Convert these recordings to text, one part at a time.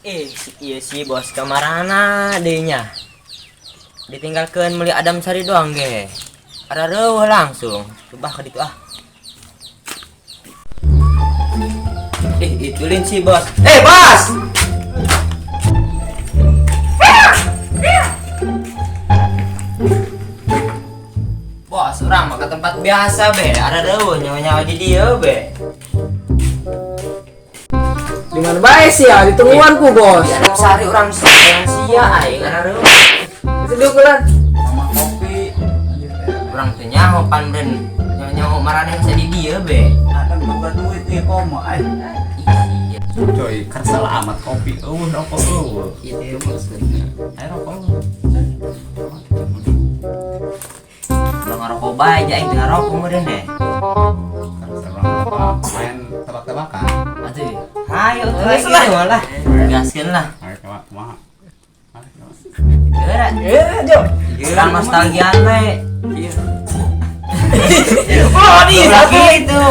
Iya sih bos, kamarana dehnya. Ditinggalkan meli Adam Sari doang ge. Ada reueuh langsung. Coba ke ditu ah. Itulin sih bos. Bos! Bos, orang mah ke tempat biasa be. Ada reueuh nyawa-nyawa di dia be. Dengan baik sih ya, ditungguanku bos. Di Adam Sari orang sia aing ada reueuh. Sedih kulan. Sama kopi. Orang teh nyaho panren. Nyaho marane saya di dia be. Ada buka duit ya komo ay. Iya. Coy, kersel amat kopi. Rokok Itu maksudnya. Ayo rokok. Udah ngerokok bae aja aing teu ngarokok meureun deh. Kersel rokok. Main tebak-tebakan. Atuh. Hayo tuh lagi malah. Gaskeun lah. Ayo kumaha? Geura. Jo. Geura nostalgia we. Iya. Oh, di satu itu.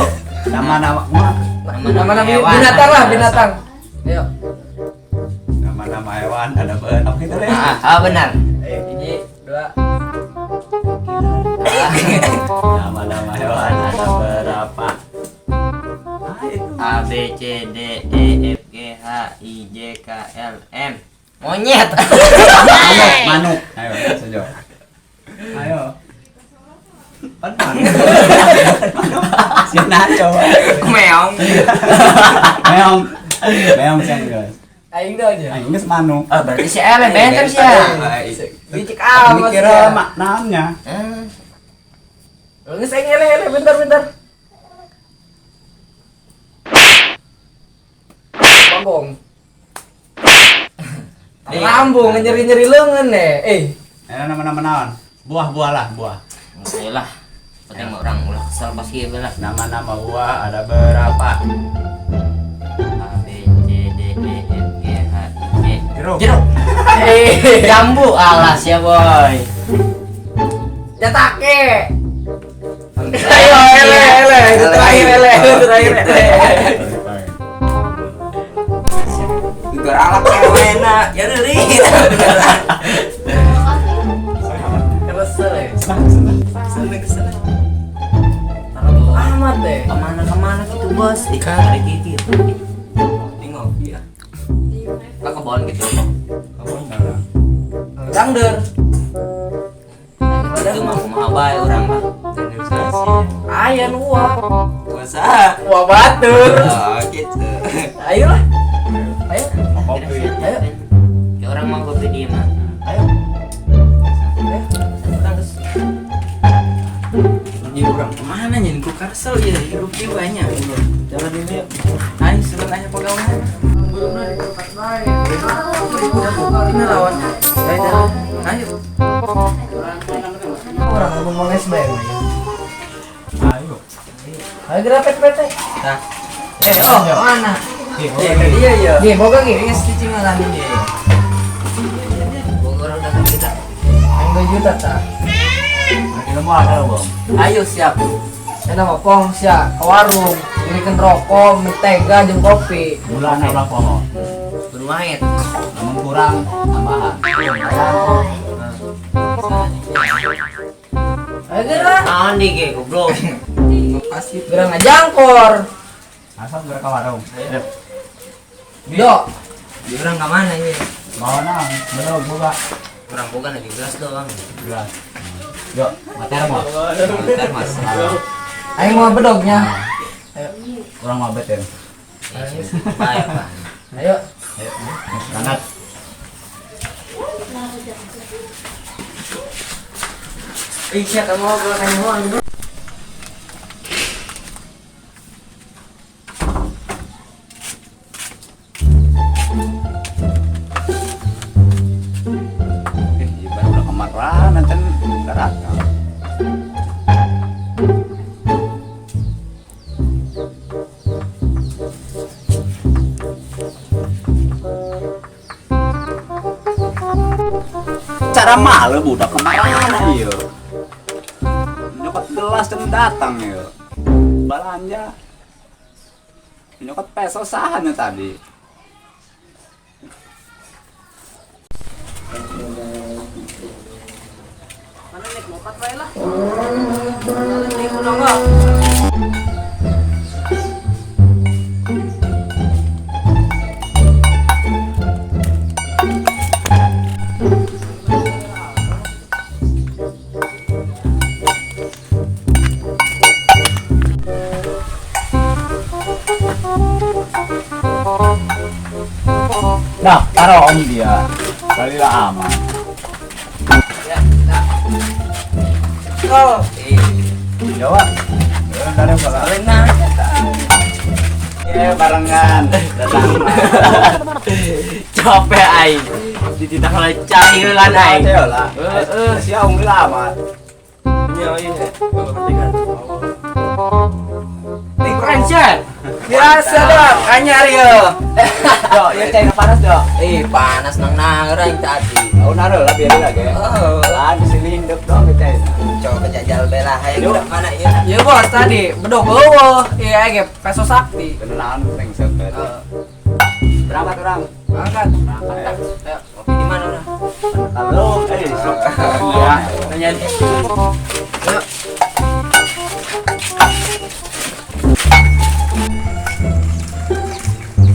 Nama-nama mah. Nama-nama binatang lah, binatang. Ayo. Nama-nama hewan ada apa gitu deh. Benar. Ini, dua. Nama-nama hewan ada berapa? A B C D E F G H I J K L M. Monyet. Manuk. Ayo, sejo. Ayo. Manuk. Si Nacho. Meong. Meong sen guys. Aing dah aja. Aing geus manuk. Berarti si Ele benter sih ya. Dicek amat. Kira maknanya. Nggak saya ngele bentar. Bangkong. Lambung nyeri lengan deh. Nama-nama naon? Buah-buah lah, buah. Oke lah. Penting orang ulah kesel pas ieu lah. Nama-nama buah ada berapa? A B C D E F G H I J. Jeruk. Jambu alas ya boy. Jatake. Ayo ele. Itu terakhir ele. Geralak enak. Ya deui. Kesel. Amat deh. Kemana gitu bos? Hari gigi. Tengok ya. Ke kebon gitu. Dangder. Itu mah kumaha bae urang mah. Ayan uang. Puasa. Wah batur. Gitu. Ayo lah. Ayo. Kopi. Ayo. Ya orang mau kopi dia mah. Ayo. Jadi orang kemana nya ku karsel ya hidup dia banyak jalan ini aing sering nanya pegawai ini lawan ayo Orang ngomong SBM. Ayo. Ayo gerak pet-pet. Nah, Mana? iya Nih, boga gini nges cicing lah ini. Bogor udah kan kita. Yang 2 juta ta. Kita mau ada loh, Bang. ayo siap Saya nama pong sia ke warung, belikan rokok, mentega, jeung kopi. Bulan berapa kok? Bermain. Namun kurang tambahan. Ayo gerak. Tahan di ge goblok. pasti Gerak ngajangkor. Asal berapa warung? Yo, Di orang ke mana ini? Bawa nang, belum buka. Orang bukan lagi gelas doang. Gelas. Yuk, mater mau. Bentar mas. ayo mau bedognya. Kurang mabet ya. Baik pak. Ayo. Berangkat. Siapa mau ke kamu? Iban udah kemarahan nanti darat. Cara malu budak kemarahan iya. Nyokot gelas dan datang ya. Belanja. Nyokot peso sahannya tadi. Bukat bae lah. Ini udah enggak? Nah, taruh om dia. Kalilah aman. Oh, Jawa. Dari Benar. Ya barengan. Datang. Capek aing. Dititah lecai heulan aing. Ayo lah. Si om lama. Iya iya. Kepentingan. nih keren Chan. Biasa dong, anyar yo. Yo, ya cai panas dok. Panas nang narang tadi. Oh naruh lah biarin lagi. Oh, Lah di sini induk dong cai. coba jajal bela hayang Yuk. udah mana ya. Ya bos tadi bedok eueuh. Iya ge peso sakti. Kenalan penting sepet. Berangkat orang. Angkat. Berangkat. Ayo, kopi di mana udah? Halo, Ya, nanya.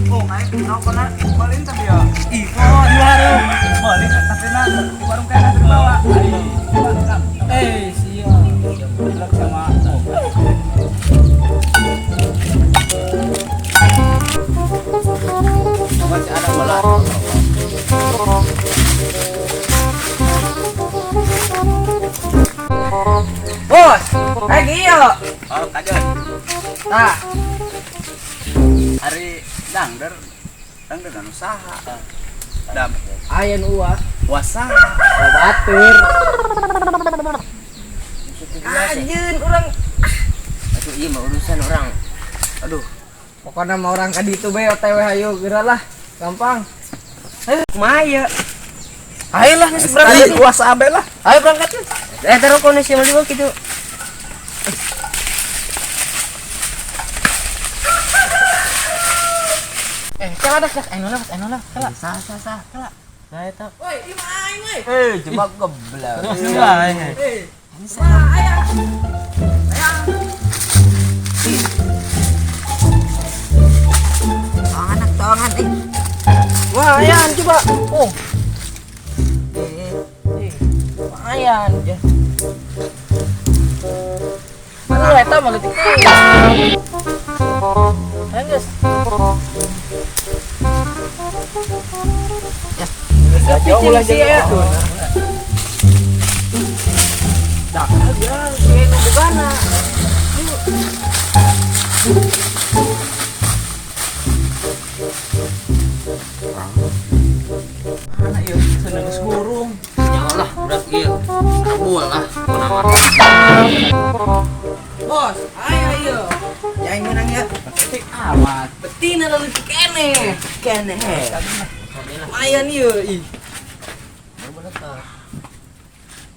Oh, main nongkrong balik tapi ya. Ih, oh di warung. Balik tapi nanti di warung kanan di bawah. Siap. Bilang sama masih ada bola. Bos, lagi yo. Oh, kaget. Nah, Hari dangder dan usaha. Dam ayeun uah. puasa. Batur. Anjir. Anjeun urang. Aduh, iya mah urusan orang. Aduh, Pokoknya mau orang ka ditu bae OTW hayu geura lah. Gampang. Ayo kumaha ayolah geus berangkat. Puasa abe lah. Ayo berangkat. taruh kondisi mah gitu. Kela dah, eno lah, kela. Sah. Kala. Saya tak. Woi, di mana aing we? Cuma geblak. Kumaha aya? Tangan. Wah, ayan coba. Oh, Lumayan. Ya. lu eta mah leutik. Ayo geus. Jauh lah sih ya. Dak, ya, sih nu bogana. Mana ieu seneng geus burung. Nyalah, udah iya. Kabul lah. Penaman. Bos, ayo ieu. Yang menang ya. Ketik amat. Betina lalu kene. Kene. Lumayan ieu. Ih.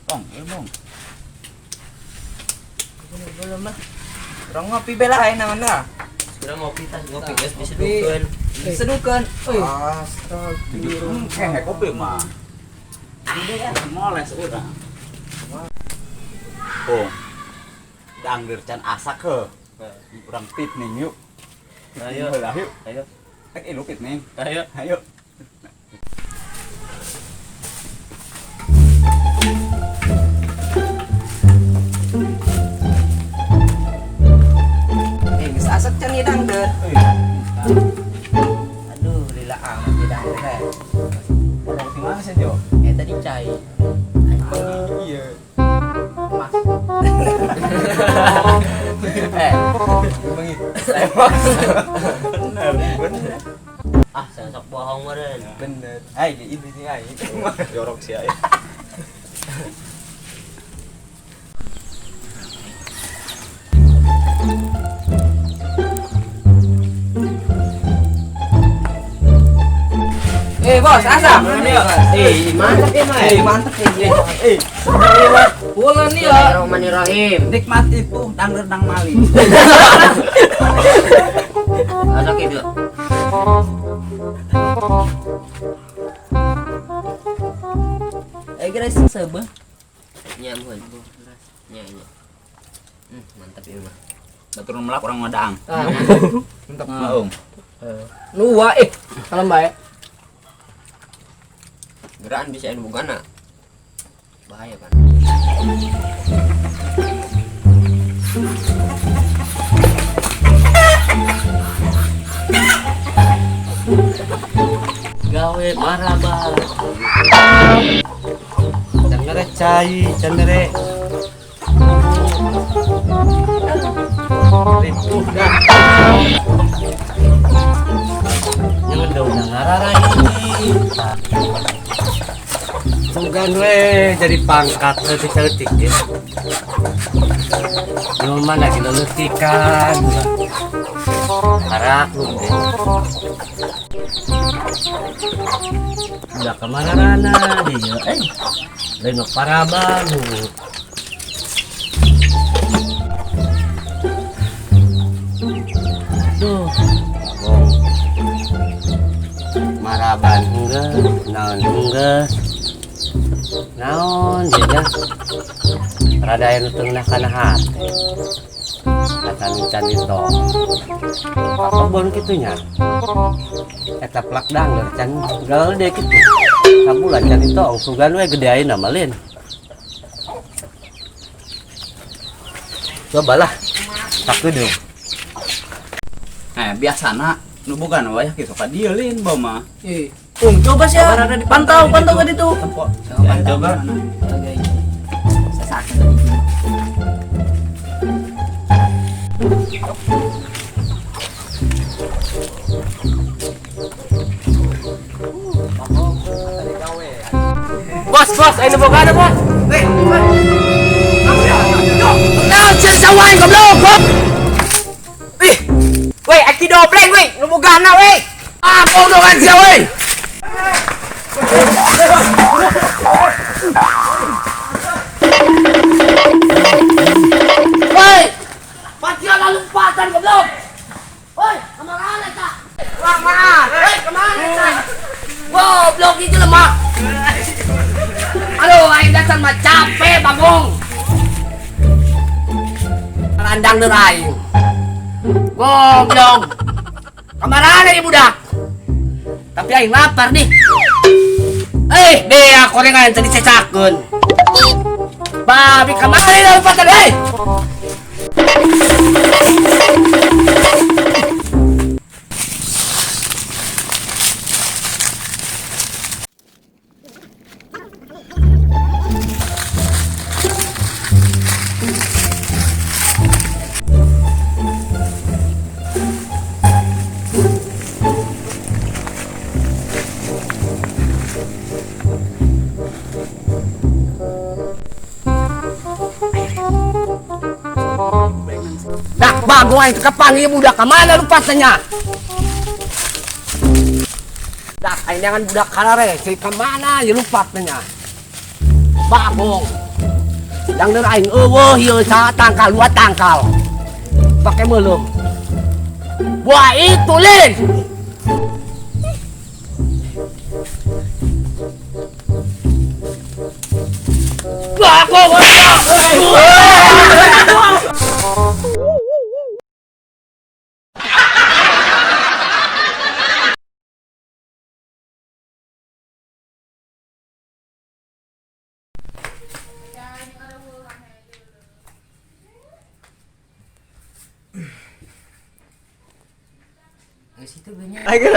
Bong, bong. Belum lah. Orang ngopi bela ayeuna mana? Sudah ngopi guys bisa dukeun. Sedukeun. Euy. Kayak kopi mah. Moles udah. Oh. Dangder can asak ke. Urang pit nih yuk. Ayo. Yuk. Ayo. Lu pit nih. Ayo. Ayo. Geus asap can ieu dangdeur. Aduh, lila amat tidak ada. Orang di mana sih Jo? Tadi cai. Iya. Mas. Bener, bener. Ah, sok bohong meureun. Bener. Ai ini sih ai. Jorok sih ai. Bos, asap. Mantap ya, Mas. Mantap ya. Pulen nih ya. Bismillahirrahmanirrahim. Nikmat itu dangder dang mali. Masak itu. Kira seubeuh. Nya mohon. Nya. Mantap ini mah. Turun melak orang Madang. Mantap. Maung. Luwa kalem bae. Gerakan bisa anu bugana. Bahaya kan. Gawe marabal. Candere cai, candere. Ripuh dah. Yang udah ngararai ini. Sugan we jadi pangkat letik-letik ya. Cuma lagi leletikan. Harak lu deh. Udah kemararana dia. Lain parabang. Tuh. Maraban enggak, naon enggak. Naon dia rada anu tengah kana hate. Katan can itu. Apa bon kitunya? Eta plak dangler can gede kitu. Sabulan can itu sugan we gede ayeuna malin. Cobalah. Sakedeung. Biasana nu boga na wayah kitu ka dieu lin bae mah. Coba sih ya. Pantau kan itu. Coba. Bos, ini boga ada bos. Nah, cersawan goblok. Weh, aki dobleng weh, nu boga na weh. Ah, bodoh kan sia weh. Woi, patia lalu patan goblok. Woi, kemana eta? Kemana? Hei, kemana eta? Goblok itu lemah. Aduh, aing datang mah capek, Bagong. Landang deur aing. Goblok. Kemana nih budak? Tapi aing lapar nih. Deh, korengan tadi cecakeun. Babi kamari dah upatan, Dak Bagong aing kepanggil budak kemana lupatnya? Dak aing jangan budak karare, si kemana ya lupatnya? Bagong. Yang deur aing eueuh ieu sa tangkal 2 tangkal. Pakai meuleuh. Wah itu lin. Bagong. Situ banyak. Ayo.